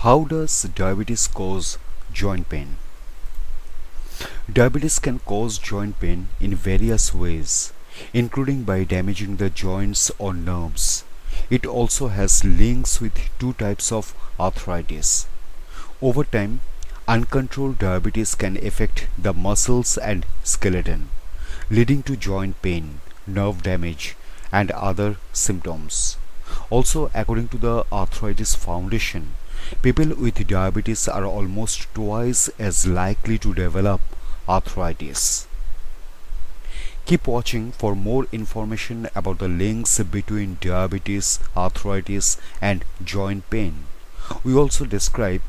How does diabetes cause joint pain? Diabetes can cause joint pain in various ways, including by damaging the joints or nerves. It also has links with two types of arthritis. Over time, uncontrolled diabetes can affect the muscles and skeleton, leading to joint pain, nerve damage, and other symptoms. Also, according to the Arthritis Foundation, people with diabetes are almost twice as likely to develop arthritis. Keep watching for more information about the links between diabetes, arthritis, and joint pain. We also describe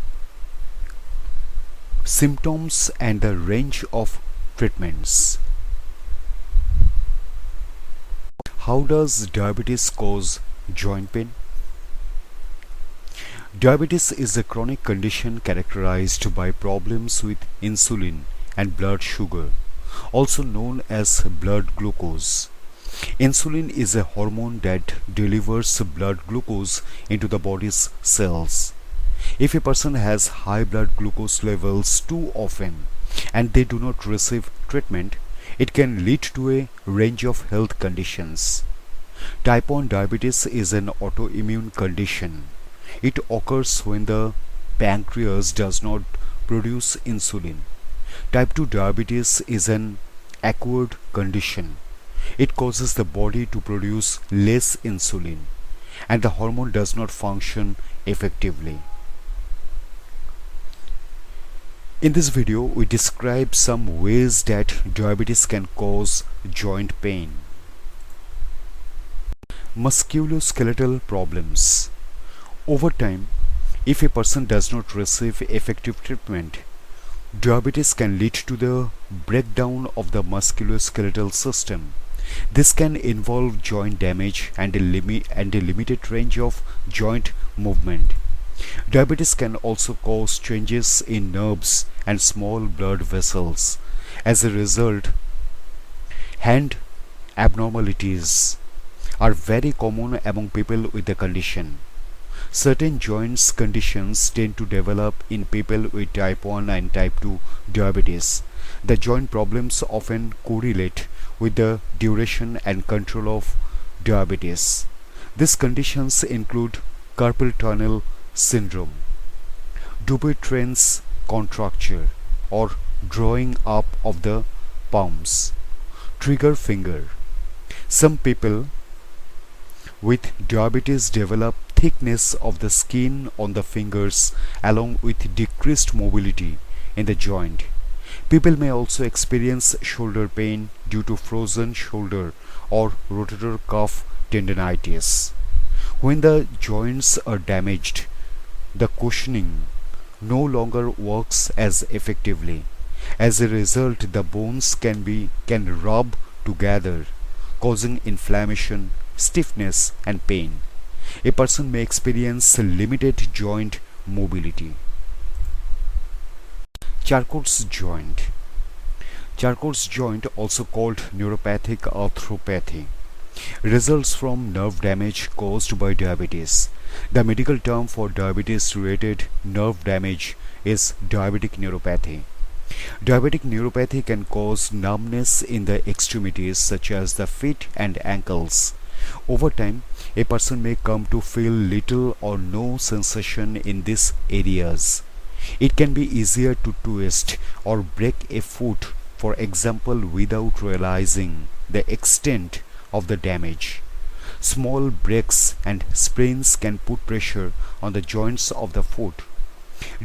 symptoms and the range of treatments. How does diabetes cause joint pain? Diabetes is a chronic condition characterized by problems with insulin and blood sugar, also known as blood glucose. Insulin is a hormone that delivers blood glucose into the body's cells. If a person has high blood glucose levels too often and they do not receive treatment, it can lead to a range of health conditions. Type 1 diabetes is an autoimmune condition. It occurs when the pancreas does not produce insulin. Type 2 diabetes is an acquired condition. It causes the body to produce less insulin, and the hormone does not function effectively. In this video, we describe some ways that diabetes can cause joint pain. Musculoskeletal problems. Over time, if a person does not receive effective treatment, diabetes can lead to the breakdown of the musculoskeletal system. This can involve joint damage and a limited range of joint movement. Diabetes can also cause changes in nerves and small blood vessels. As a result, hand abnormalities are very common among people with the condition. Certain joints conditions tend to develop in people with type 1 and type 2 diabetes. The joint problems often correlate with the duration and control of diabetes. These conditions include carpal tunnel syndrome, Dupuytren's contracture or drawing up of the palms, trigger finger. Some people with diabetes develop thickness of the skin on the fingers along with decreased mobility in the joint. People may also experience shoulder pain due to frozen shoulder or rotator cuff tendinitis. When the joints are damaged, the cushioning no longer works as effectively. As a result, the bones can rub together, causing inflammation, stiffness, and pain. A person may experience limited joint mobility. Charcot's joint. Charcot's joint, also called neuropathic arthropathy, results from nerve damage caused by diabetes. The medical term for diabetes-related nerve damage is diabetic neuropathy. Diabetic neuropathy can cause numbness in the extremities such as the feet and ankles. Over time, a person may come to feel little or no sensation in these areas. It can be easier to twist or break a foot, for example, without realizing the extent of the damage. Small breaks and sprains can put pressure on the joints of the foot.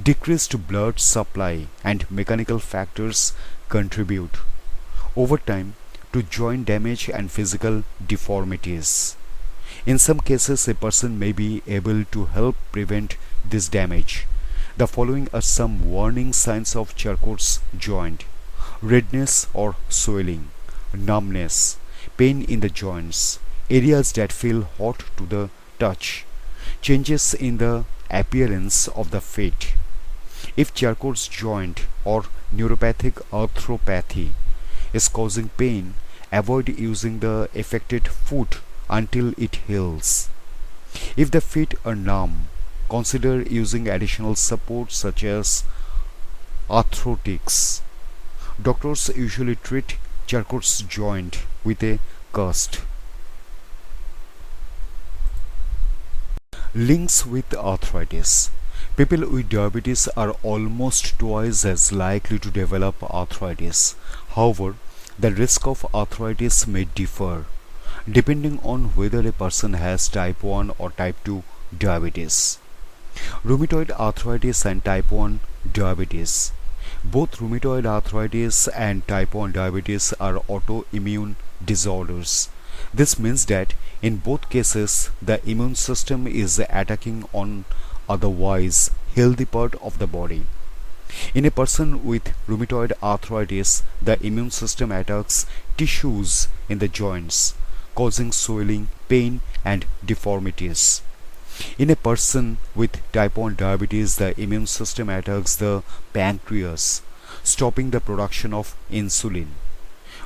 Decreased blood supply and mechanical factors contribute over time to joint damage and physical deformities. In some cases, a person may be able to help prevent this damage. The following are some warning signs of Charcot's joint: redness or swelling, numbness, pain in the joints, areas that feel hot to the touch, changes in the appearance of the feet. If Charcot's joint or neuropathic arthropathy is causing pain, avoid using the affected foot until it heals. If the feet are numb, consider using additional support such as arthrotics. Doctors usually treat Charcot's joint with a cast. Links with arthritis. People with diabetes are almost twice as likely to develop arthritis. However, the risk of arthritis may differ depending on whether a person has type 1 or type 2 diabetes. Rheumatoid arthritis and type 1 diabetes. Both rheumatoid arthritis and type 1 diabetes are autoimmune disorders. This means that in both cases the immune system is attacking on otherwise healthy part of the body. In a person with rheumatoid arthritis, the immune system attacks tissues in the joints, causing swelling, pain, and deformities. In a person with type 1 diabetes, the immune system attacks the pancreas, stopping the production of insulin.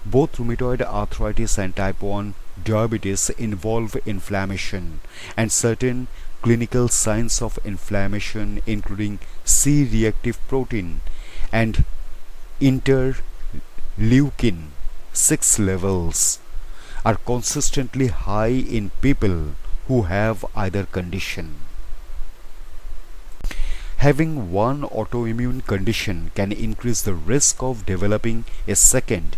Both rheumatoid arthritis and type 1 diabetes involve inflammation, and certain clinical signs of inflammation including C-reactive protein and interleukin 6 levels are consistently high in people who have either condition. Having one autoimmune condition can increase the risk of developing a second.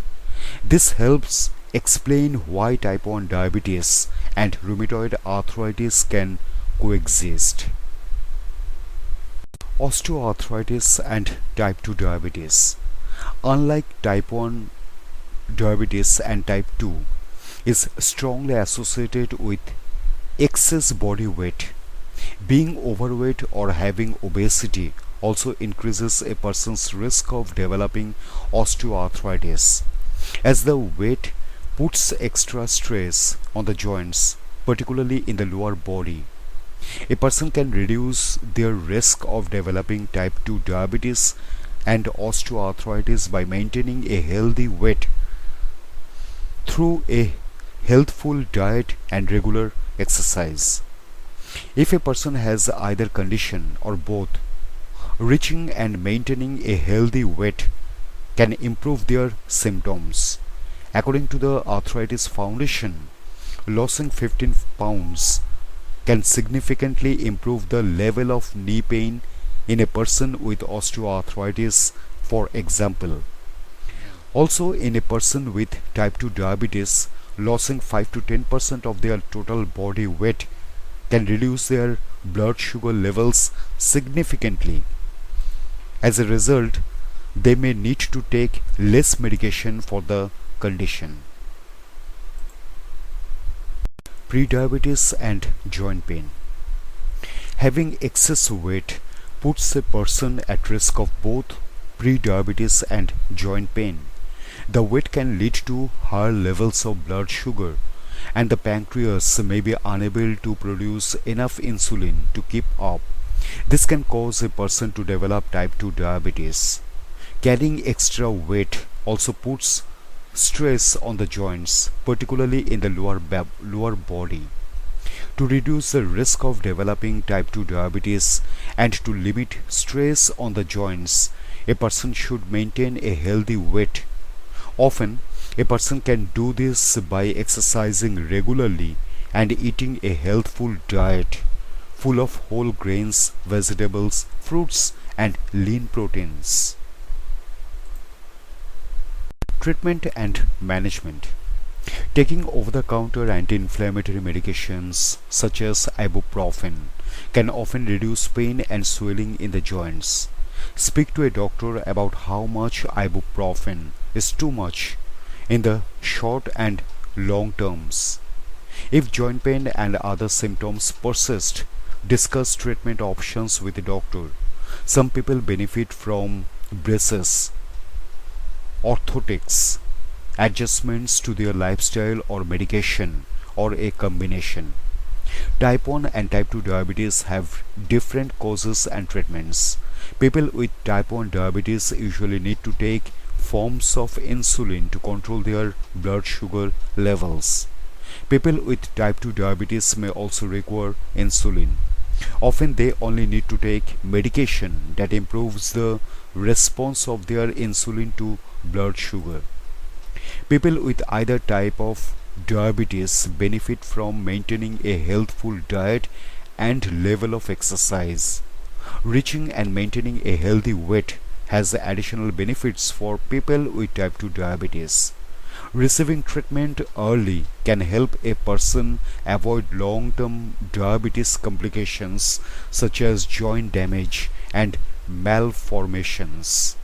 This helps explain why type 1 diabetes and rheumatoid arthritis can coexist. Osteoarthritis and type 2 diabetes. Unlike type 1 diabetes and type 2 is strongly associated with excess body weight. Being overweight or having obesity also increases a person's risk of developing osteoarthritis, as the weight puts extra stress on the joints, particularly in the lower body. A person can reduce their risk of developing type 2 diabetes and osteoarthritis by maintaining a healthy weight through a healthful diet and regular exercise. If a person has either condition or both, reaching and maintaining a healthy weight can improve their symptoms. According to the Arthritis Foundation, losing 15 pounds can significantly improve the level of knee pain in a person with osteoarthritis, for example. Also, in a person with type 2 diabetes, losing 5 to 10% of their total body weight can reduce their blood sugar levels significantly. As a result, they may need to take less medication for the condition. Prediabetes and joint pain. Having excess weight puts a person at risk of both prediabetes and joint pain. The weight can lead to higher levels of blood sugar, and the pancreas may be unable to produce enough insulin to keep up. This can cause a person to develop type 2 diabetes. Carrying extra weight also puts stress on the joints, particularly in the lower body. To reduce the risk of developing type 2 diabetes and to limit stress on the joints, a person should maintain a healthy weight. Often, a person can do this by exercising regularly and eating a healthful diet full of whole grains, vegetables, fruits, and lean proteins. Treatment and management. Taking over-the-counter anti-inflammatory medications such as ibuprofen can often reduce pain and swelling in the joints. Speak to a doctor about how much ibuprofen is too much in the short and long terms. If joint pain and other symptoms persist, discuss treatment options with the doctor. Some people benefit from braces, orthotics, adjustments to their lifestyle or medication, or a combination. Type 1 and type 2 diabetes have different causes and treatments. People with type 1 diabetes usually need to take forms of insulin to control their blood sugar levels. People with type 2 diabetes may also require insulin. Often they only need to take medication that improves the response of their insulin to blood sugar. People with either type of diabetes benefit from maintaining a healthful diet and level of exercise. Reaching and maintaining a healthy weight has additional benefits for people with type 2 diabetes. Receiving treatment early can help a person avoid long-term diabetes complications such as joint damage and malformations.